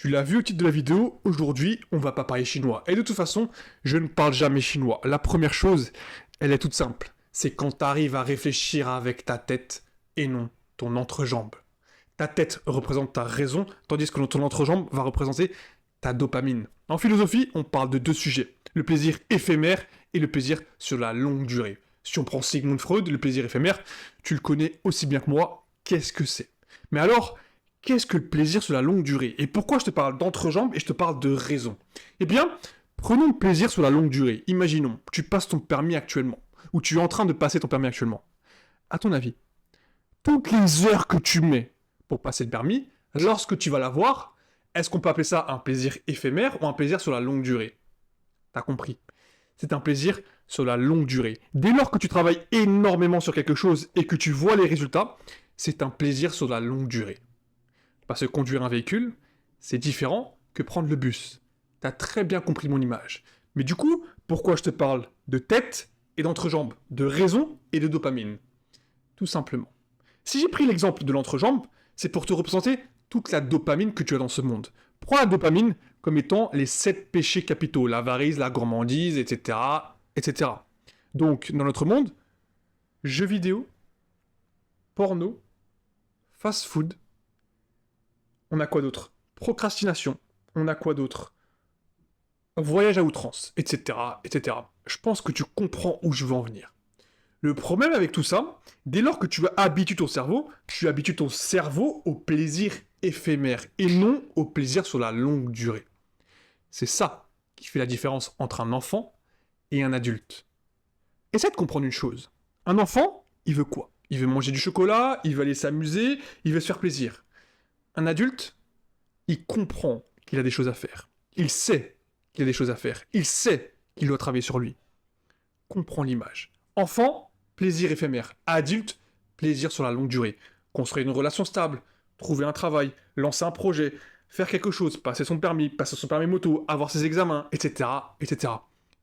Tu l'as vu au titre de la vidéo, aujourd'hui, on va pas parler chinois. Et de toute façon, je ne parle jamais chinois. La première chose, elle est toute simple. C'est quand tu arrives à réfléchir avec ta tête et non ton entrejambe. Ta tête représente ta raison, tandis que ton entrejambe va représenter ta dopamine. En philosophie, on parle de deux sujets. Le plaisir éphémère et le plaisir sur la longue durée. Si on prend Sigmund Freud, le plaisir éphémère, tu le connais aussi bien que moi, qu'est-ce que c'est? Mais alors, qu'est-ce que le plaisir sur la longue durée? Et pourquoi je te parle d'entrejambe et je te parle de raison? Eh bien, prenons le plaisir sur la longue durée. Imaginons, tu passes ton permis actuellement, ou tu es en train de passer ton permis actuellement. À ton avis, toutes les heures que tu mets pour passer le permis, lorsque tu vas l'avoir, est-ce qu'on peut appeler ça un plaisir éphémère ou un plaisir sur la longue durée? T'as compris. C'est un plaisir sur la longue durée. Dès lors que tu travailles énormément sur quelque chose et que tu vois les résultats, c'est un plaisir sur la longue durée. Parce que conduire un véhicule, c'est différent que prendre le bus. T'as très bien compris mon image. Mais du coup, pourquoi je te parle de tête et d'entrejambe, de raison et de dopamine? Tout simplement. Si j'ai pris l'exemple de l'entrejambe, c'est pour te représenter toute la dopamine que tu as dans ce monde. Prends la dopamine comme étant les 7 péchés capitaux, l'avarice, la gourmandise, etc., etc. Donc, dans notre monde, jeux vidéo, porno, fast-food, on a quoi d'autre? Procrastination, on a quoi d'autre? Voyage à outrance, etc., etc. Je pense que tu comprends où je veux en venir. Le problème avec tout ça, dès lors que tu habitues ton cerveau, tu habitues ton cerveau au plaisir éphémère et non au plaisir sur la longue durée. C'est ça qui fait la différence entre un enfant et un adulte. Essaie de comprendre une chose. Un enfant, il veut quoi? Il veut manger du chocolat, il veut aller s'amuser, il veut se faire plaisir. Un adulte, il comprend qu'il a des choses à faire. Il sait qu'il a des choses à faire. Il sait qu'il doit travailler sur lui. Comprends l'image. Enfant, plaisir éphémère. Adulte, plaisir sur la longue durée. Construire une relation stable, trouver un travail, lancer un projet, faire quelque chose, passer son permis moto, avoir ses examens, etc., etc.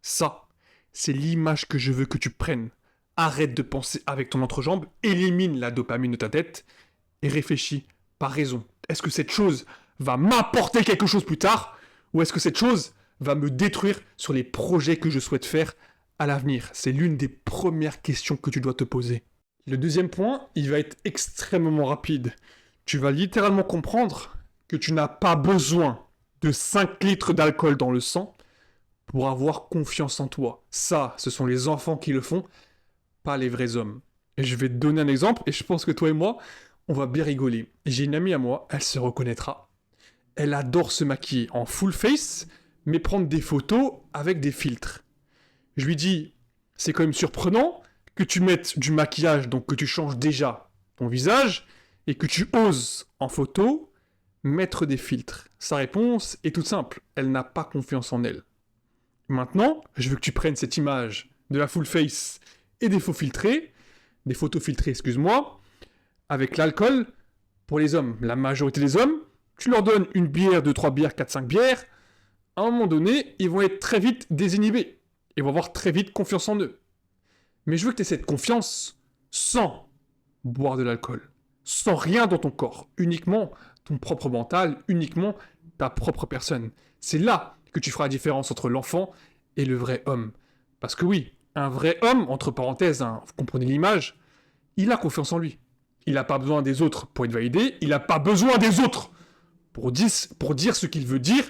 Ça, c'est l'image que je veux que tu prennes. Arrête de penser avec ton entrejambe, élimine la dopamine de ta tête et réfléchis par raison. Est-ce que cette chose va m'apporter quelque chose plus tard ou est-ce que cette chose va me détruire sur les projets que je souhaite faire à l'avenir? C'est l'une des premières questions que tu dois te poser. Le deuxième point, il va être extrêmement rapide. Tu vas littéralement comprendre que tu n'as pas besoin de 5 litres d'alcool dans le sang pour avoir confiance en toi. Ça, ce sont les enfants qui le font, pas les vrais hommes. Et je vais te donner un exemple, et je pense que toi et moi, on va bien rigoler. J'ai une amie à moi, elle se reconnaîtra. Elle adore se maquiller en full face, mais prendre des photos avec des filtres. Je lui dis, c'est quand même surprenant que tu mettes du maquillage, donc que tu changes déjà ton visage, et que tu oses, en photo, mettre des filtres. Sa réponse est toute simple, elle n'a pas confiance en elle. Maintenant, je veux que tu prennes cette image de la full face et des photos filtrées, excuse-moi, avec l'alcool pour les hommes. La majorité des hommes, tu leur donnes une bière, 2, 3 bières, 4, 5 bières, à un moment donné, ils vont être très vite désinhibés. Ils vont avoir très vite confiance en eux. Mais je veux que tu aies cette confiance sans boire de l'alcool, sans rien dans ton corps, uniquement ton propre mental, uniquement ta propre personne. C'est là que tu feras la différence entre l'enfant et le vrai homme. Parce que oui, un vrai homme, entre parenthèses, vous comprenez l'image, il a confiance en lui. Il n'a pas besoin des autres pour être validé, il n'a pas besoin des autres pour dire ce qu'il veut dire,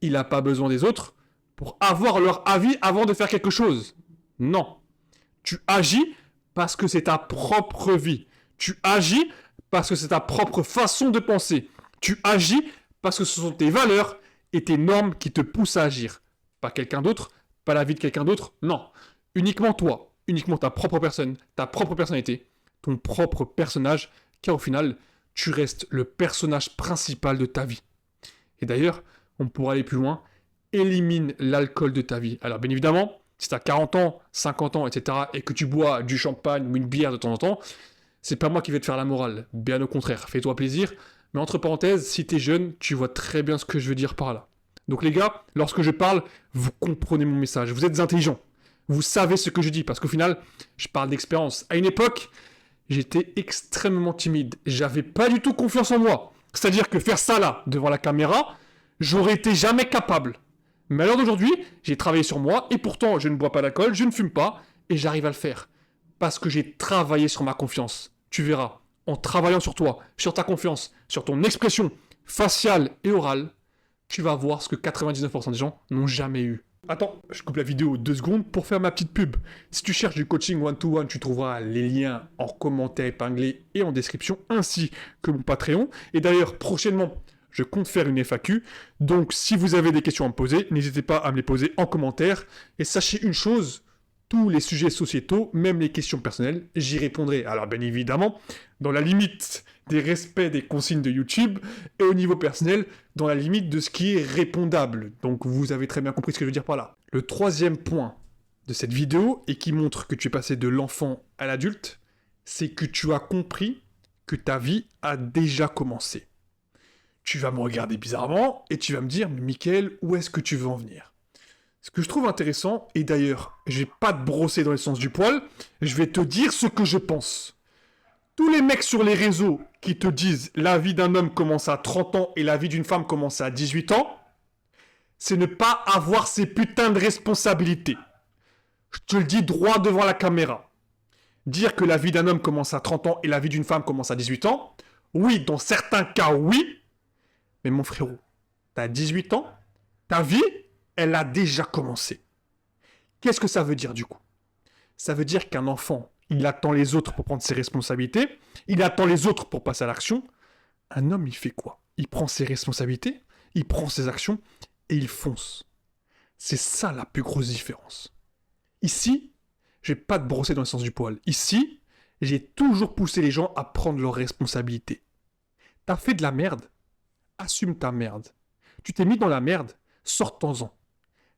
il n'a pas besoin des autres pour avoir leur avis avant de faire quelque chose. Non. Tu agis parce que c'est ta propre vie. Tu agis parce que c'est ta propre façon de penser. Tu agis parce que ce sont tes valeurs et tes normes qui te poussent à agir. Pas quelqu'un d'autre, pas la vie de quelqu'un d'autre, non. Uniquement toi, uniquement ta propre personne, ta propre personnalité, ton propre personnage, car au final, tu restes le personnage principal de ta vie. Et d'ailleurs, on pourra aller plus loin, élimine l'alcool de ta vie. Alors bien évidemment, si tu as 40 ans, 50 ans, etc., et que tu bois du champagne ou une bière de temps en temps, c'est pas moi qui vais te faire la morale. Bien au contraire, fais-toi plaisir. Mais entre parenthèses, si t'es jeune, tu vois très bien ce que je veux dire par là. Donc les gars, lorsque je parle, vous comprenez mon message. Vous êtes intelligents. Vous savez ce que je dis, parce qu'au final, je parle d'expérience. À une époque, j'étais extrêmement timide. J'avais pas du tout confiance en moi. C'est-à-dire que faire ça là, devant la caméra, J'aurais été jamais capable. Mais à l'heure d'aujourd'hui, j'ai travaillé sur moi et pourtant je ne bois pas d'alcool, je ne fume pas et j'arrive à le faire. Parce que j'ai travaillé sur ma confiance. Tu verras, en travaillant sur toi, sur ta confiance, sur ton expression faciale et orale, tu vas voir ce que 99% des gens n'ont jamais eu. Attends, je coupe la vidéo 2 secondes pour faire ma petite pub. Si tu cherches du coaching one-to-one, tu trouveras les liens en commentaire épinglé et en description, ainsi que mon Patreon. Et d'ailleurs, prochainement, je compte faire une FAQ. Donc, si vous avez des questions à me poser, n'hésitez pas à me les poser en commentaire. Et sachez une chose, tous les sujets sociétaux, même les questions personnelles, j'y répondrai. Alors, bien évidemment, dans la limite des respects des consignes de YouTube et au niveau personnel, dans la limite de ce qui est répondable. Donc, vous avez très bien compris ce que je veux dire par là. Le troisième point de cette vidéo, et qui montre que tu es passé de l'enfant à l'adulte, c'est que tu as compris que ta vie a déjà commencé. Tu vas me regarder bizarrement et tu vas me dire, mais Mickaël, où est-ce que tu veux en venir? Ce que je trouve intéressant, et d'ailleurs, je vais pas te brosser dans le sens du poil, je vais te dire ce que je pense. Tous les mecs sur les réseaux qui te disent la vie d'un homme commence à 30 ans et la vie d'une femme commence à 18 ans, c'est ne pas avoir ces putains de responsabilités. Je te le dis droit devant la caméra. Dire que la vie d'un homme commence à 30 ans et la vie d'une femme commence à 18 ans, oui, dans certains cas, oui. Mais mon frérot, t'as 18 ans, ta vie, elle a déjà commencé. Qu'est-ce que ça veut dire du coup? Ça veut dire qu'un enfant, il attend les autres pour prendre ses responsabilités, il attend les autres pour passer à l'action. Un homme, il fait quoi? Il prend ses responsabilités, il prend ses actions et il fonce. C'est ça la plus grosse différence. Ici, je vais pas te brosser dans le sens du poil. Ici, j'ai toujours poussé les gens à prendre leurs responsabilités. T'as fait de la merde, assume ta merde. Tu t'es mis dans la merde, sors-t'en-en.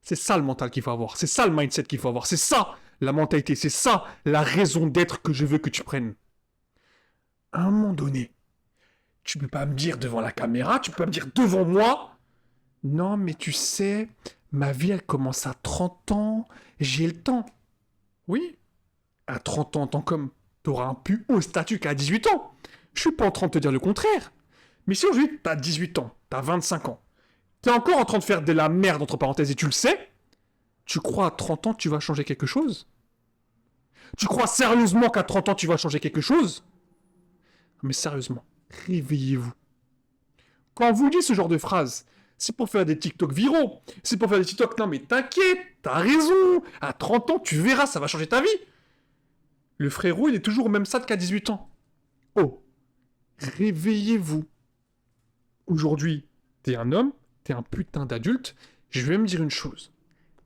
C'est ça le mental qu'il faut avoir, c'est ça le mindset qu'il faut avoir, c'est ça la mentalité, c'est ça la raison d'être que je veux que tu prennes. À un moment donné, tu peux pas me dire devant la caméra, tu peux pas me dire devant moi, non mais tu sais, ma vie elle commence à 30 ans, j'ai le temps. Oui, à 30 ans en tant qu'homme, t'auras un plus haut statut qu'à 18 ans. Je suis pas en train de te dire le contraire. Mais si aujourd'hui t'as 18 ans, t'as 25 ans, t'es encore en train de faire de la merde entre parenthèses et tu le sais, tu crois à 30 ans tu vas changer quelque chose? Tu crois sérieusement qu'à 30 ans tu vas changer quelque chose? Mais sérieusement, réveillez-vous. Quand on vous dit ce genre de phrase, c'est pour faire des TikTok viraux, c'est pour faire des TikTok, non mais t'inquiète, t'as raison, à 30 ans tu verras, ça va changer ta vie. Le frérot il est toujours au même stade qu'à 18 ans. Oh, réveillez-vous. Aujourd'hui, t'es un homme, t'es un putain d'adulte, je vais me dire une chose.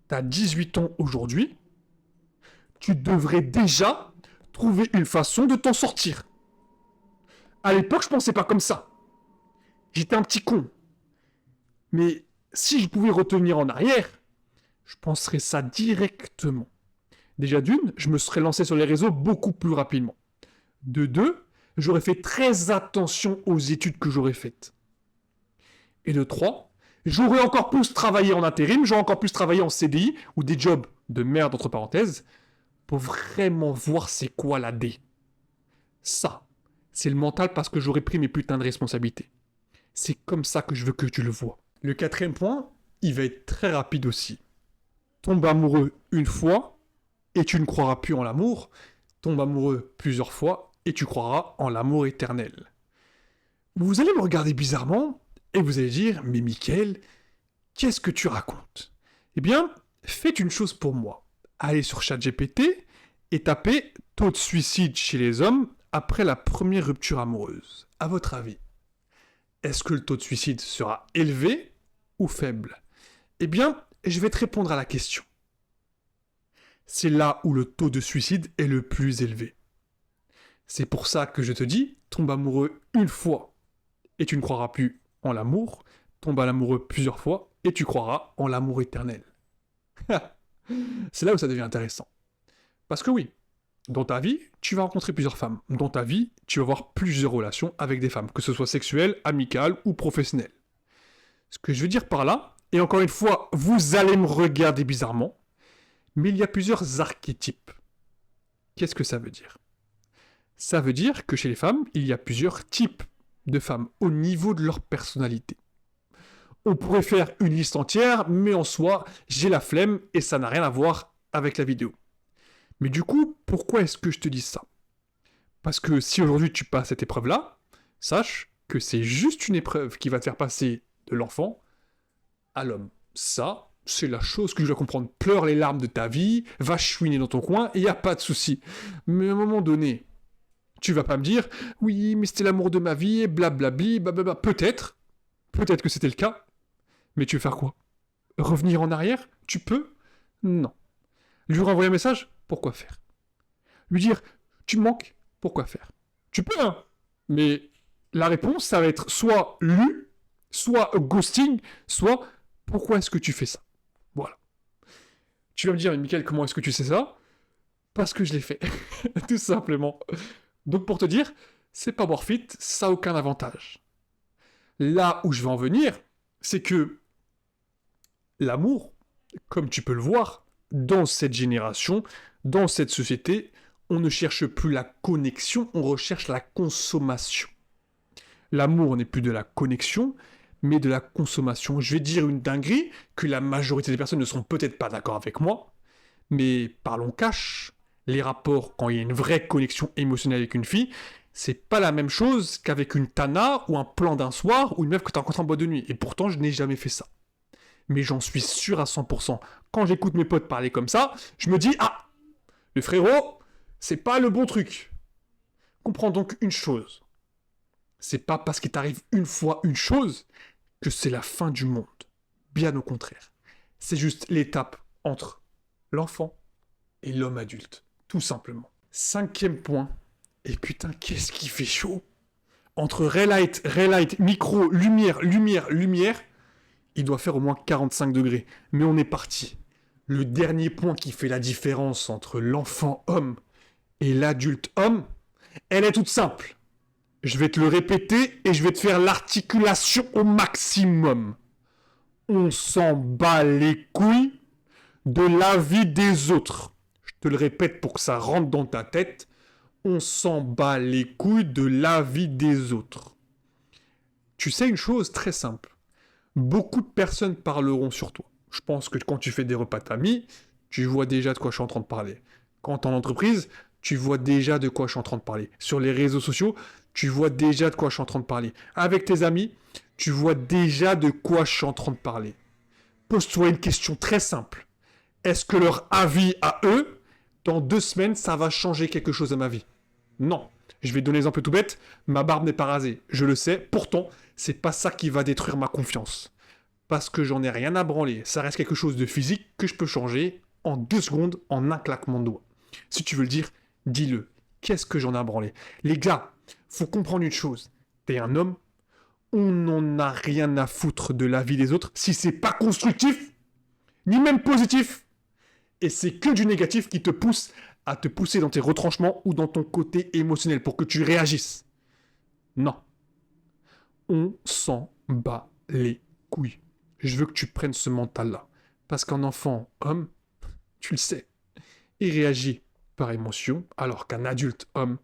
T'as 18 ans aujourd'hui, tu devrais déjà trouver une façon de t'en sortir. À l'époque, je pensais pas comme ça. J'étais un petit con. Mais si je pouvais retenir en arrière, je penserais ça directement. Déjà d'une, je me serais lancé sur les réseaux beaucoup plus rapidement. De deux, j'aurais fait très attention aux études que j'aurais faites. Et de trois, j'aurais encore plus travaillé en intérim, j'aurais encore plus travaillé en CDI ou des jobs de merde entre parenthèses pour vraiment voir c'est quoi la D. Ça, c'est le mental parce que j'aurais pris mes putains de responsabilités. C'est comme ça que je veux que tu le vois. Le quatrième point, il va être très rapide aussi. Tombe amoureux une fois et tu ne croiras plus en l'amour. Tombe amoureux plusieurs fois et tu croiras en l'amour éternel. Vous allez me regarder bizarrement et vous allez dire, mais Mickaël, qu'est-ce que tu racontes? Eh bien, faites une chose pour moi. Allez sur ChatGPT et tapez taux de suicide chez les hommes après la première rupture amoureuse. À votre avis, est-ce que le taux de suicide sera élevé ou faible? Eh bien, je vais te répondre à la question. C'est là où le taux de suicide est le plus élevé. C'est pour ça que je te dis, tombe amoureux une fois et tu ne croiras plus en l'amour, tombe à l'amoureux plusieurs fois et tu croiras en l'amour éternel. C'est là où ça devient intéressant. Parce que oui, dans ta vie, tu vas rencontrer plusieurs femmes. Dans ta vie, tu vas avoir plusieurs relations avec des femmes, que ce soit sexuelles, amicales ou professionnelles. Ce que je veux dire par là, et encore une fois, vous allez me regarder bizarrement, mais il y a plusieurs archétypes. Qu'est-ce que ça veut dire? Ça veut dire que chez les femmes, il y a plusieurs types de femmes au niveau de leur personnalité. On pourrait faire une liste entière, mais en soi, j'ai la flemme et ça n'a rien à voir avec la vidéo. Mais du coup, pourquoi est-ce que je te dis ça? Parce que si aujourd'hui tu passes cette épreuve-là, sache que c'est juste une épreuve qui va te faire passer de l'enfant à l'homme. Ça, c'est la chose que je dois comprendre. Pleure les larmes de ta vie, va chouiner dans ton coin, et y a pas de souci. Mais à un moment donné, tu vas pas me dire, oui, mais c'était l'amour de ma vie, et blablabli, blablabla. Peut-être que c'était le cas, mais tu veux faire quoi? Revenir en arrière? Tu peux? Non. Lui renvoyer un message? Pourquoi faire? Lui dire, tu me manques? Pourquoi faire? Tu peux, hein? Mais la réponse, ça va être soit lu, soit ghosting, soit pourquoi est-ce que tu fais ça? Voilà. Tu vas me dire, Mickaël, comment est-ce que tu sais ça? Parce que je l'ai fait. Tout simplement. Donc pour te dire, c'est pas War Fit, ça n'a aucun avantage. Là où je vais en venir, c'est que l'amour, comme tu peux le voir, dans cette génération, dans cette société, on ne cherche plus la connexion, on recherche la consommation. L'amour n'est plus de la connexion, mais de la consommation. Je vais dire une dinguerie, que la majorité des personnes ne seront peut-être pas d'accord avec moi, mais parlons cash, les rapports, quand il y a une vraie connexion émotionnelle avec une fille, c'est pas la même chose qu'avec une tana ou un plan d'un soir ou une meuf que tu rencontres en boîte de nuit. Et pourtant, je n'ai jamais fait ça. Mais j'en suis sûr à 100%. Quand j'écoute mes potes parler comme ça, je me dis, ah, le frérot, c'est pas le bon truc. Comprends donc une chose. C'est pas parce qu'il t'arrive une fois une chose que c'est la fin du monde. Bien au contraire. C'est juste l'étape entre l'enfant et l'homme adulte. Tout simplement. 5e point. Et putain, qu'est-ce qui fait chaud. Entre ray light, micro, lumière, il doit faire au moins 45 degrés. Mais on est parti. Le dernier point qui fait la différence entre l'enfant homme et l'adulte homme, elle est toute simple. Je vais te le répéter et je vais te faire l'articulation au maximum. On s'en bat les couilles de l'avis des autres. Je te le répète pour que ça rentre dans ta tête. On s'en bat les couilles de l'avis des autres. Tu sais une chose très simple. Beaucoup de personnes parleront sur toi. Je pense que quand tu fais des repas d'amis, tu vois déjà de quoi je suis en train de parler. Quand t'es en entreprise, tu vois déjà de quoi je suis en train de parler. Sur les réseaux sociaux, tu vois déjà de quoi je suis en train de parler. Avec tes amis, tu vois déjà de quoi je suis en train de parler. Pose-toi une question très simple. Est-ce que leur avis à eux, dans 2 semaines, ça va changer quelque chose à ma vie? Non. Je vais te donner un exemple tout bête. Ma barbe n'est pas rasée. Je le sais. Pourtant, c'est pas ça qui va détruire ma confiance. Parce que j'en ai rien à branler. Ça reste quelque chose de physique que je peux changer en 2 secondes, en un claquement de doigts. Si tu veux le dire, dis-le. Qu'est-ce que j'en ai à branler? Les gars, faut comprendre une chose. T'es un homme, on n'en a rien à foutre de la vie des autres si c'est pas constructif, ni même positif. Et c'est que du négatif qui te pousse à te pousser dans tes retranchements ou dans ton côté émotionnel pour que tu réagisses. Non. On s'en bat les couilles. Je veux que tu prennes ce mental-là. Parce qu'un enfant, homme, tu le sais, il réagit par émotion, alors qu'un adulte, homme,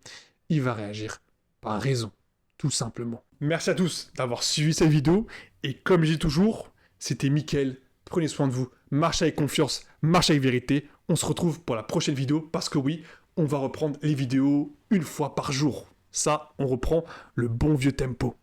il va réagir par raison, tout simplement. Merci à tous d'avoir suivi cette vidéo, et comme je dis toujours, c'était Mickaël, prenez soin de vous, marchez avec confiance, marchez avec vérité, on se retrouve pour la prochaine vidéo, parce que oui, on va reprendre les vidéos 1 fois par jour. Ça, on reprend le bon vieux tempo.